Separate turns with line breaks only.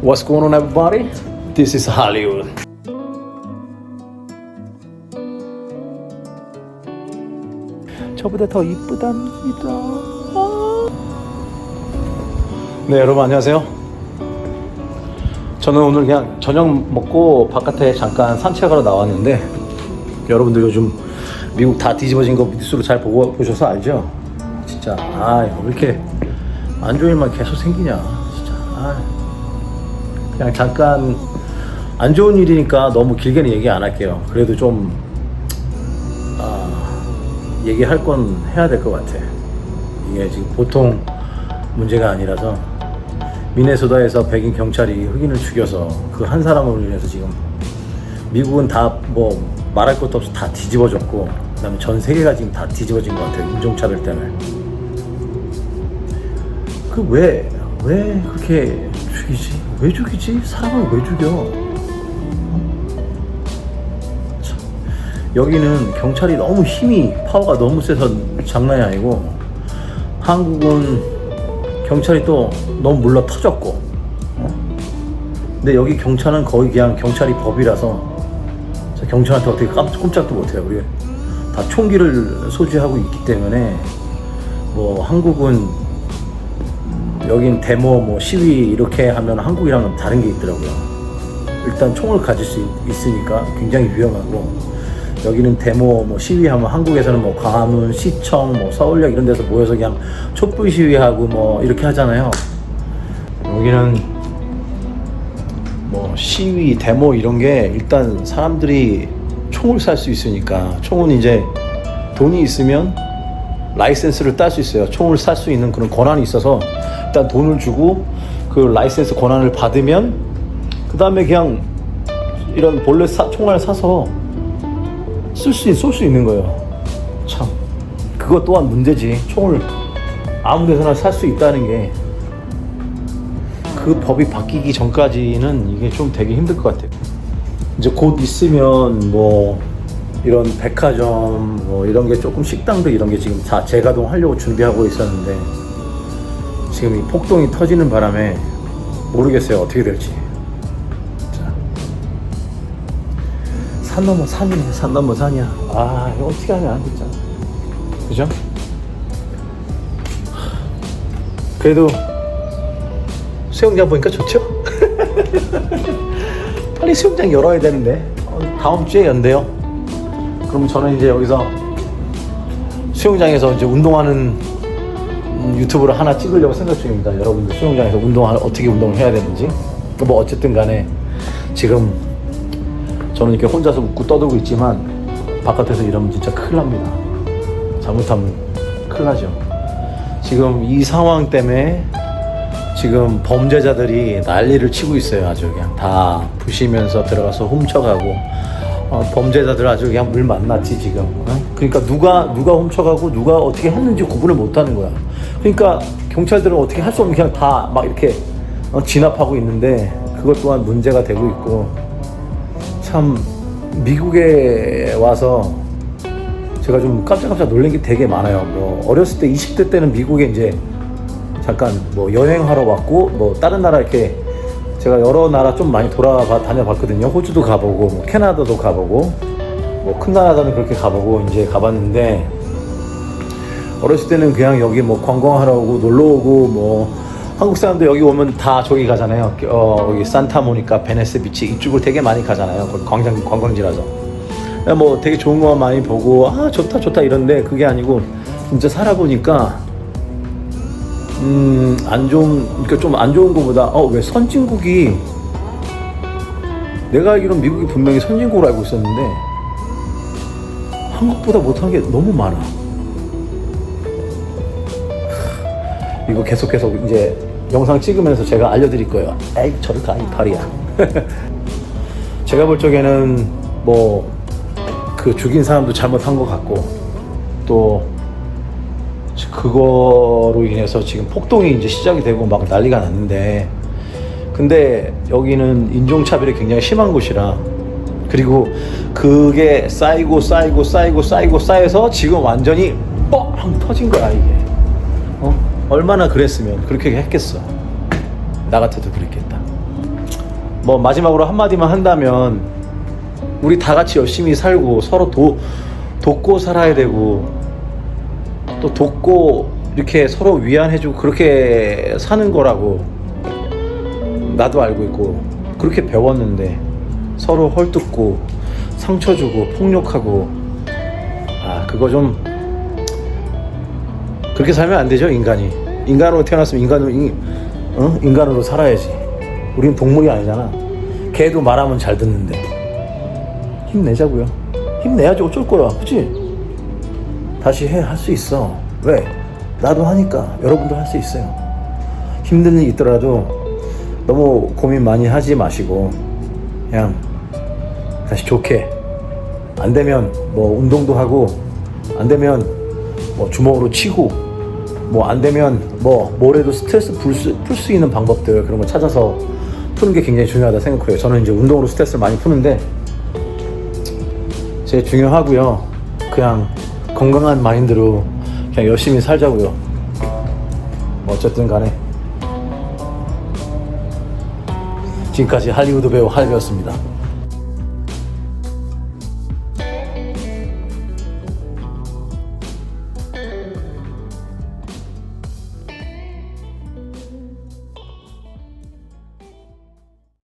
What's going on, everybody? This is Hollywood. 저보다 더 이쁘답니다. 네, 여러분 안녕하세요. 저는 오늘 그냥 저녁 먹고 바깥에 잠깐 산책하러 나왔는데, 여러분들 요즘 미국 다 뒤집어진 거 뉴스로 잘 보셔서 알죠? 진짜 왜 이렇게 안 좋은 일만 계속 생기냐 진짜. 그냥 잠깐 안 좋은 일이니까 너무 길게는 얘기 안 할게요. 그래도 좀 얘기할 건 해야 될 것 같아. 이게 지금 보통 문제가 아니라서, 미네소다에서 백인 경찰이 흑인을 죽여서 그 한 사람으로 인해서 지금 미국은 다 뭐 말할 것도 없이 다 뒤집어졌고, 그 다음에 전 세계가 지금 다 뒤집어진 것 같아요. 인종차별 때문에. 왜 그렇게 죽이지? 왜 죽이지? 사람을 왜 죽여? 참. 여기는 경찰이 너무 파워가 너무 세서 장난이 아니고, 한국은 경찰이 또 너무 물러 터졌고, 근데 여기 경찰은 거의 그냥 경찰이 법이라서 경찰한테 어떻게 꼼짝도 못해요. 우리 다 총기를 소지하고 있기 때문에, 뭐 한국은 여긴 데모 뭐 시위 이렇게 하면 한국이랑은 다른 게 있더라고요. 일단 총을 가질 수 있으니까 굉장히 위험하고, 여기는 데모 뭐 시위하면, 한국에서는 뭐 광화문, 시청, 뭐 서울역 이런 데서 모여서 그냥 촛불 시위하고 뭐 이렇게 하잖아요. 여기는 뭐 시위, 데모 이런 게 일단 사람들이 총을 살 수 있으니까, 총은 이제 돈이 있으면 라이센스를 딸 수 있어요. 총을 살 수 있는 그런 권한이 있어서, 일단 돈을 주고 그 라이센스 권한을 받으면 그 다음에 그냥 이런 본래 총알 사서 쏠 수 있는 거예요. 참, 그것 또한 문제지. 총을 아무 데서나 살 수 있다는 게, 그 법이 바뀌기 전까지는 이게 좀 되게 힘들 것 같아요. 이제 곧 있으면 뭐 이런 백화점 뭐 이런 게 조금, 식당들 이런 게 지금 다 재가동하려고 준비하고 있었는데, 지금 이 폭동이 터지는 바람에 모르겠어요, 어떻게 될지. 자, 산 넘어 산이네. 산 넘어 산이야. 이거 어떻게 하냐 진짜. 그죠? 그래도 수영장 보니까 좋죠? 빨리 수영장 열어야 되는데, 다음 주에 연대요. 그럼 저는 이제 여기서 수영장에서 이제 운동하는 유튜브를 하나 찍으려고 생각 중입니다. 여러분들 수영장에서 어떻게 운동을 해야 되는지. 뭐 어쨌든 간에 지금 저는 이렇게 혼자서 웃고 떠들고 있지만, 바깥에서 이러면 진짜 큰일 납니다. 잘못하면 큰일 나죠. 지금 이 상황 때문에 지금 범죄자들이 난리를 치고 있어요. 아주 그냥 다 부시면서 들어가서 훔쳐가고, 범죄자들 아주 그냥 물 만났지 지금. 그러니까 누가 훔쳐가고 누가 어떻게 했는지 구분을 못하는 거야. 그러니까 경찰들은 어떻게 할 수 없는, 그냥 다 막 이렇게 진압하고 있는데, 그것 또한 문제가 되고 있고. 참, 미국에 와서 제가 좀 깜짝깜짝 놀란 게 되게 많아요. 뭐 어렸을 때 20대 때는 미국에 이제 잠깐 뭐 여행하러 왔고, 뭐 다른 나라 이렇게 제가 여러 나라 좀 많이 다녀봤거든요. 호주도 가보고, 뭐 캐나다도 가보고, 뭐 큰 나라는 그렇게 가보고 이제 가봤는데, 어렸을 때는 그냥 여기 뭐 관광하러 오고 놀러 오고, 뭐 한국 사람들 여기 오면 다 저기 가잖아요. 여기 산타모니카, 베네스 비치 이쪽을 되게 많이 가잖아요. 거기 관광지라서. 뭐 되게 좋은 거 많이 보고, 좋다 이런데, 그게 아니고 진짜 살아보니까 그러니까 좀 안 좋은 거보다, 왜 선진국이, 내가 알기로는 미국이 분명히 선진국으로 알고 있었는데 한국보다 못한 게 너무 많아. 이거 계속 이제 영상 찍으면서 제가 알려드릴 거예요. 에이, 저리 가, 이파리야. 제가 볼 적에는 뭐 그 죽인 사람도 잘못한 것 같고, 또 그거로 인해서 지금 폭동이 이제 시작이 되고 막 난리가 났는데, 근데 여기는 인종차별이 굉장히 심한 곳이라, 그리고 그게 쌓여서 지금 완전히 뻥 터진 거야 이게. 얼마나 그랬으면 그렇게 했겠어. 나 같아도 그랬겠다. 뭐 마지막으로 한마디만 한다면 우리 다 같이 열심히 살고 서로 돕고 살아야 되고 또 돕고 이렇게 서로 위안해주고 그렇게 사는 거라고 나도 알고 있고 그렇게 배웠는데 서로 헐뜯고 상처 주고 폭력하고 그거 좀 그렇게 살면 안 되죠. 인간으로 태어났으면 인간으로 살아야지. 우린 동물이 아니잖아. 걔도 말하면 잘 듣는데. 힘내자고요. 힘내야지. 어쩔 거야. 그치? 다시 할 수 있어. 왜? 나도 하니까 여러분도 할 수 있어요. 힘든 일 있더라도 너무 고민 많이 하지 마시고 그냥 다시 좋게, 안 되면 뭐 운동도 하고, 안 되면 뭐 주먹으로 치고, 뭐 안 되면 뭐 뭐래도 스트레스 풀 수 있는 방법들, 그런 거 찾아서 푸는 게 굉장히 중요하다 생각해요. 저는 이제 운동으로 스트레스를 많이 푸는데 제일 중요하고요. 그냥 건강한 마인드로 그냥 열심히 살자고요. 어쨌든 간에 지금까지 할리우드 배우 할배였습니다.